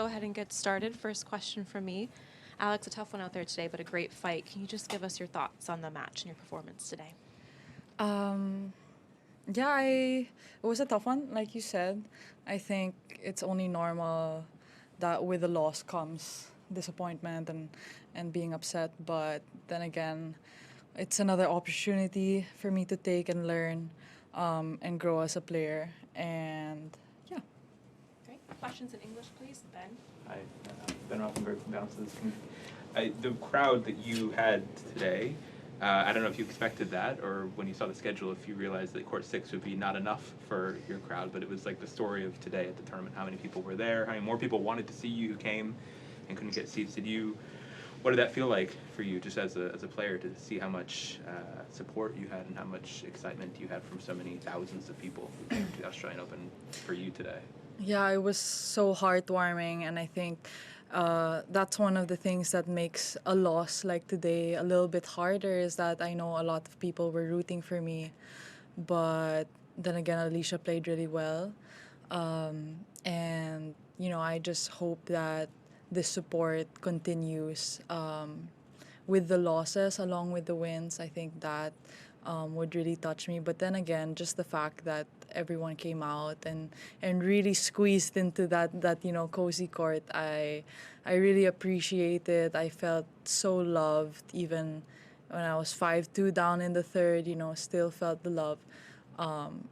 go ahead and get started. First question from me. Alex, a tough one out there today, but a great fight. Can you just give us your thoughts on the match and your performance today? It was a tough one, like you said. I think it's only normal that with the loss comes disappointment and being upset. But then again, it's another opportunity for me to take and learn and grow as a player. And yeah. Great. Questions in English, please. Ben? Hi, Ben Rothenberg from Bounces. The crowd that you had today, I don't know if you expected that or when you saw the schedule, if you realized that Court 6 would be not enough for your crowd, but it was like the story of today at the tournament, how many people were there, how many more people wanted to see you who came and couldn't get seats. What did that feel like for you just as a player to see how much support you had and how much excitement you had from so many thousands of people who came to the Australian Open for you today? Yeah, it was so heartwarming, and I think that's one of the things that makes a loss like today a little bit harder, is that I know a lot of people were rooting for me, but then again, Alycia played really well. And, I just hope that this support continues with the losses along with the wins. I think that would really touch me. But then again, just the fact that everyone came out and really squeezed into that cozy court, I really appreciate it. I felt so loved even when I was 5-2 down in the third, still felt the love.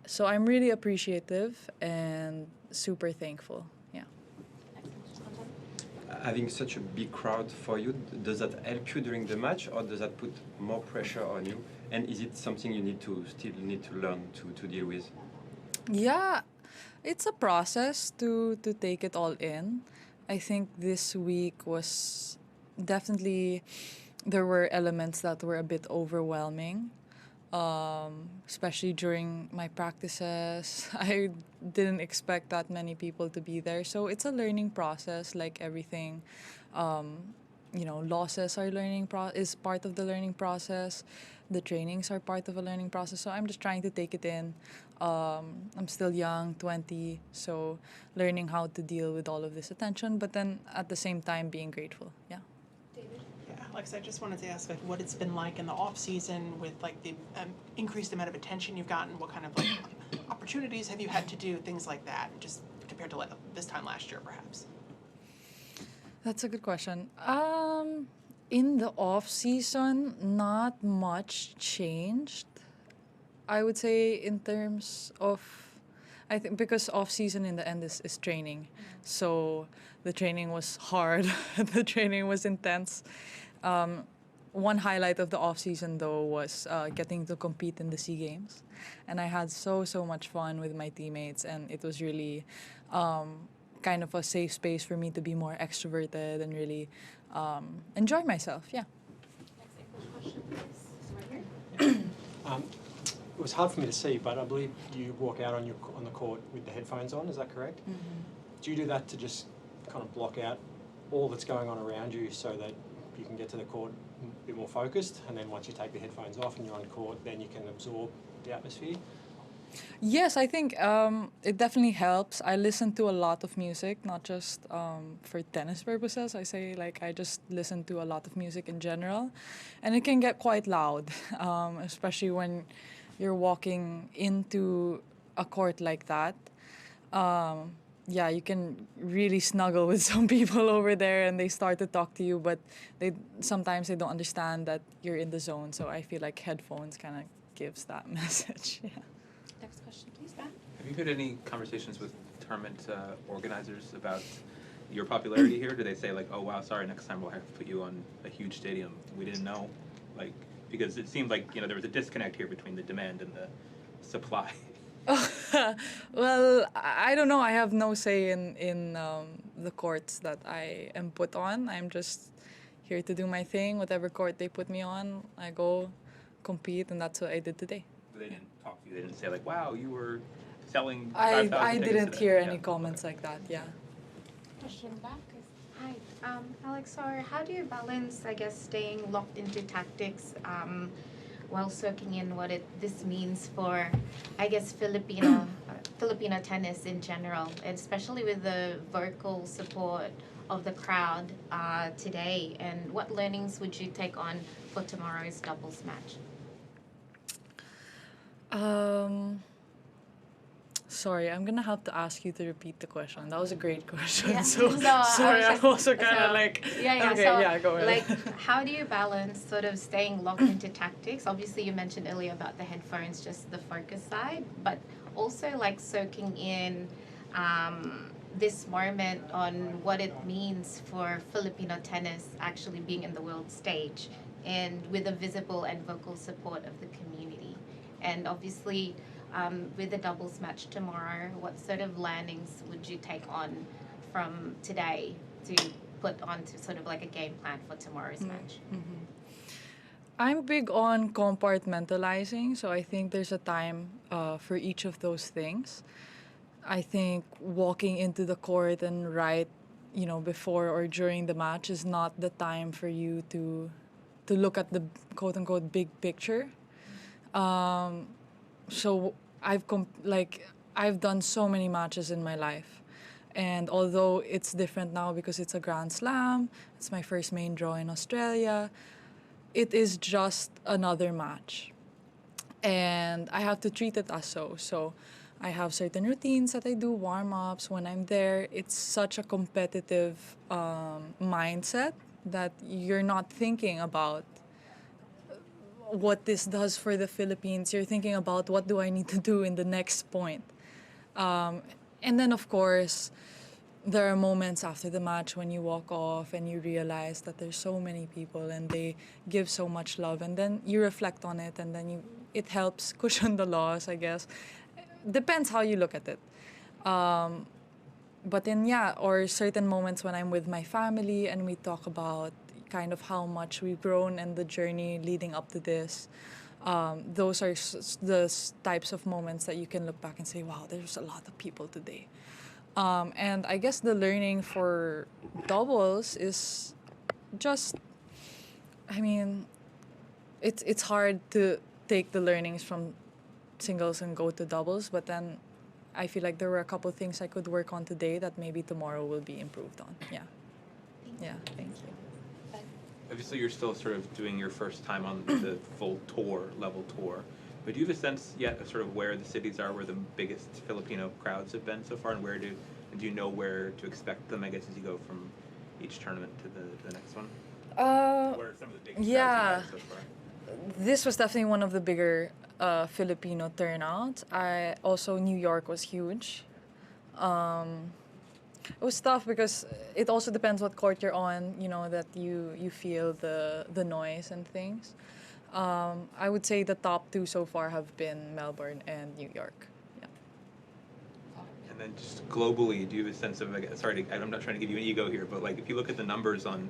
So I'm really appreciative and super thankful. Yeah. Having such a big crowd for you, does that help you during the match, or does that put more pressure on you? And is it something you still need to learn to deal with? Yeah, it's a process to take it all in. I think this week was definitely, there were elements that were a bit overwhelming, especially during my practices. I didn't expect that many people to be there. So it's a learning process like everything. Losses are is part of the learning process. The trainings are part of a learning process. So I'm just trying to take it in. I'm still young, 20, so learning how to deal with all of this attention, but then at the same time being grateful. Yeah. Yeah, Alex, I just wanted to ask what it's been like in the off season with the increased amount of attention you've gotten. What kind of opportunities have you had to do, things like that, just compared to this time last year, perhaps? That's a good question. In the off season, not much changed. I would say in terms of, I think because off season in the end is training, so the training was hard. The training was intense. One highlight of the off season though was getting to compete in the SEA Games, and I had so much fun with my teammates, and it was really kind of a safe space for me to be more extroverted and really enjoy myself. Yeah. Next English question, please. Right here. It was hard for me to see, but I believe you walk out on the court with the headphones on. Is that correct? Mm-hmm. Do you do that to just kind of block out all that's going on around you so that you can get to the court a bit more focused, and then once you take the headphones off and you're on court, then you can absorb the atmosphere? Yes, I think it definitely helps. I listen to a lot of music, not just for tennis purposes. I just listen to a lot of music in general, and it can get quite loud, especially when you're walking into a court like that. You can really snuggle with some people over there, and they start to talk to you, but sometimes they don't understand that you're in the zone. So I feel like headphones kind of gives that message. Yeah. Next question, please, Ben. Have you had any conversations with tournament organizers about your popularity here? Do they say oh wow, sorry, next time we'll have to put you on a huge stadium? We didn't know, because it seemed like there was a disconnect here between the demand and the supply. Well, I don't know. I have no say in the courts that I am put on. I'm just here to do my thing. Whatever court they put me on, I go compete, and that's what I did today. They didn't talk to you. They didn't say wow, you were selling. I 5,000 tickets didn't today. hear Yeah. any comments like that. Yeah. Question back. Hi, Alex. How do you balance, staying locked into tactics while soaking in what this means for, Filipino Filipino tennis in general, and especially with the vocal support of the crowd today? And what learnings would you take on for tomorrow's doubles match? Sorry, I'm gonna have to ask you to repeat the question. That was a great question. Yeah. So No, sorry, I I'm also kind of so- like. Yeah. Okay, So, yeah, go ahead. like, how do you balance sort of staying locked into tactics? Obviously, you mentioned earlier about the headphones, just the focus side, but also like soaking in this moment on what it means for Filipino tennis actually being in the world stage and with the visible and vocal support of the community. And obviously, with the doubles match tomorrow, what sort of learnings would you take on from today to put onto sort of like a game plan for tomorrow's match? I'm big on compartmentalizing, so I think there's a time for each of those things. I think walking into the court and before or during the match is not the time for you to look at the quote unquote big picture. So I've done so many matches in my life, and although it's different now because it's a Grand Slam, it's my first main draw in Australia, it is just another match, and I have to treat it as so. So I have certain routines that I do, warm-ups when I'm there. It's such a competitive mindset that you're not thinking about what this does for the Philippines. You're thinking about what do I need to do in the next point. And then, of course, there are moments after the match when you walk off and you realize that there's so many people and they give so much love. And then you reflect on it, and then it helps cushion the loss, I guess. Depends how you look at it. But then, or certain moments when I'm with my family and we talk about kind of how much we've grown and the journey leading up to this. Those are the types of moments that you can look back and say, wow, there's a lot of people today. And I guess the learning for doubles is just, it's hard to take the learnings from singles and go to doubles, but then I feel like there were a couple things I could work on today that maybe tomorrow will be improved on. Yeah. Yeah, thank you. Obviously, you're still sort of doing your first time on the full level tour. But do you have a sense yet of sort of where the cities are, where the biggest Filipino crowds have been so far, and do you know where to expect them, I guess, as you go from each tournament to the next one? What are some of the biggest crowds you've had so far? This was definitely one of the bigger Filipino turnouts. New York was huge. It was tough because it also depends what court you're on, that you feel the noise and things. I would say the top two so far have been Melbourne and New York. Yeah. And then just globally, do you have a sense of, I'm not trying to give you an ego here, but like if you look at the numbers on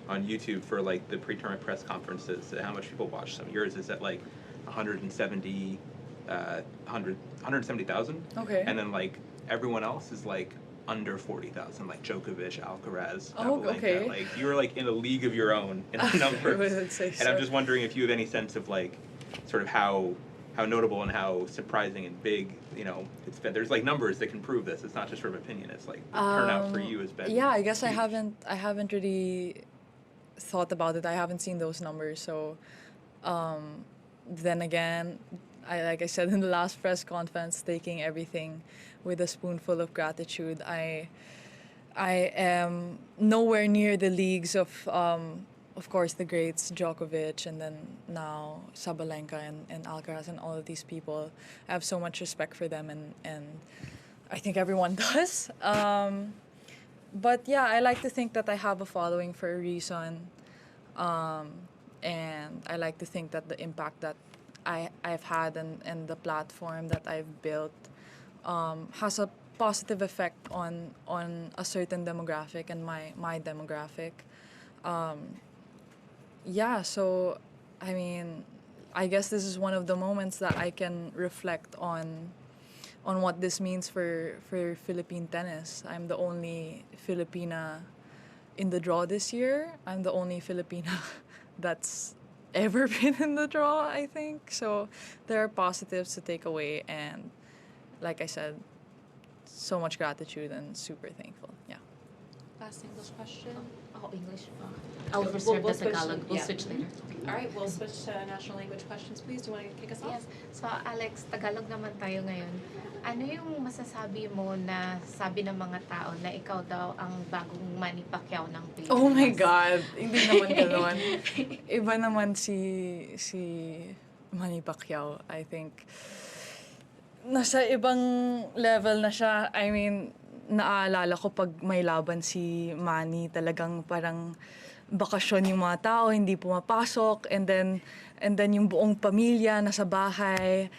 YouTube for like the pre-tournament press conferences, how much people watch them? Yours is at like 170,000. Okay. And then like everyone else is like under 40,000, like Djokovic, Alcaraz, Oh, Sabalenka. okay. Like you're like in a league of your own in the numbers. I would say And so. I'm just wondering if you have any sense of like sort of how notable and how surprising and big, it's been. There's like numbers that can prove this. It's not just sort of opinion. It's like the turnout for you has been. Yeah, I guess huge. I haven't really thought about it. I haven't seen those numbers. So, then again, like I said in the last press conference, taking everything with a spoonful of gratitude. I am nowhere near the leagues of course, the greats, Djokovic, and then now Sabalenka and Alcaraz and all of these people. I have so much respect for them, and I think everyone does. But yeah, I like to think that I have a following for a reason. And I like to think that the impact that I've had and the platform that I've built has a positive effect on a certain demographic and my demographic. So I guess this is one of the moments that I can reflect on what this means for Philippine tennis. I'm the only Filipina in the draw this year. I'm the only Filipina that's ever been in the draw, I think. So there are positives to take away, and like I said, so much gratitude and super thankful. Yeah. Last English question. Oh, English. I'll reserve the switch Tagalog. We'll yeah. switch later. All right, we'll switch to national language questions, please. Do you want to kick us off? Yes. So, Alex, Tagalog naman tayo ngayon. Ano yung masasabi mo na sabi ng mga tao na ikaw daw ang bagong Manny Pacquiao ng Pilipinas? Oh my God! Hindi naman gano'n. Iba naman si Manny Pacquiao. I think nasa ibang level na siya. I mean, naaalala ko pag may laban si Manny, talagang parang bakasyon yung mga tao, hindi pumapasok, and then yung buong pamilya nasa bahay,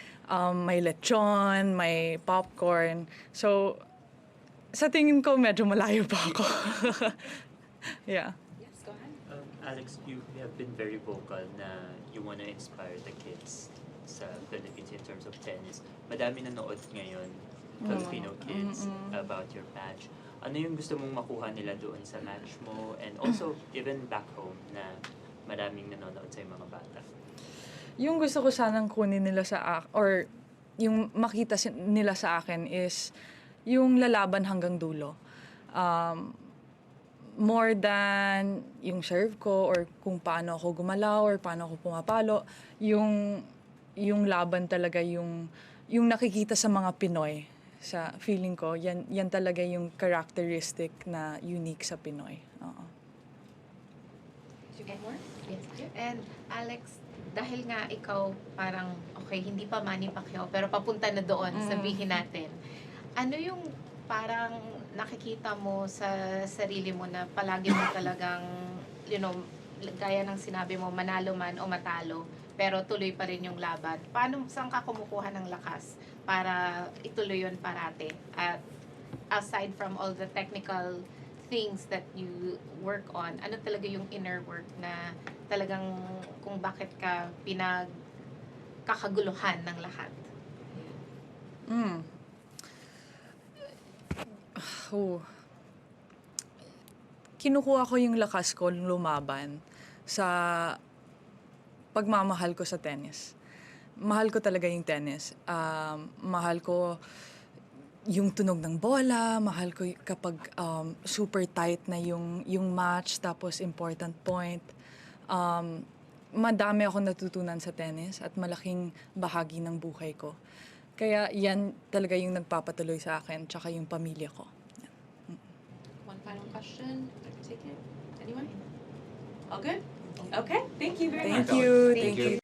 may lechon, may popcorn. So, sa tingin ko, medyo malayo pa ako. Yeah. Yes, go ahead. Alex, you have been very vocal na you want to inspire the kids sa Philippines in terms of tennis. Madami nanood ngayon, Filipino kids, about your match. Ano yung gusto mong makuha nila doon sa match mo? And also, even back home, na maraming nanonood sa mga bata. Yung gusto ko sanang kunin nila or yung makita nila sa akin is yung lalaban hanggang dulo. More than yung serve ko or kung paano ako gumalaw or paano ako pumapalo, yung laban talaga yung nakikita sa mga Pinoy. Sa feeling ko, yan talaga yung characteristic na unique sa Pinoy. Oo. Did you get more? Yes. And Alex, dahil nga ikaw parang, okay, hindi pa Manny Pacquiao, pero papunta na doon, sabihin natin. Ano yung parang nakikita mo sa sarili mo na palagi mo talagang, gaya ng sinabi mo, manalo man o matalo, pero tuloy pa rin yung laban. Saan ka kumukuha ng lakas para ituloy yun parate? At aside from all the technical things that you work on, ano talaga yung inner work na talagang kung bakit ka pinagkakaguluhan ng lahat? Kinukuha ko yung lakas ko lumaban sa pagmamahal ko sa tennis. Mahal ko talaga yung tennis. Mahal ko yung tunog ng bola, mahal ko kapag super tight na yung match, tapos important point. Madami akong natutunan sa tennis at malaking bahagi ng buhay ko. Kaya yan talaga yung nagpapatuloy sa akin, tsaka yung pamilya ko. One final question. I can take it. Anyone? All good? Okay. Thank you very much. Thank you. Thank you.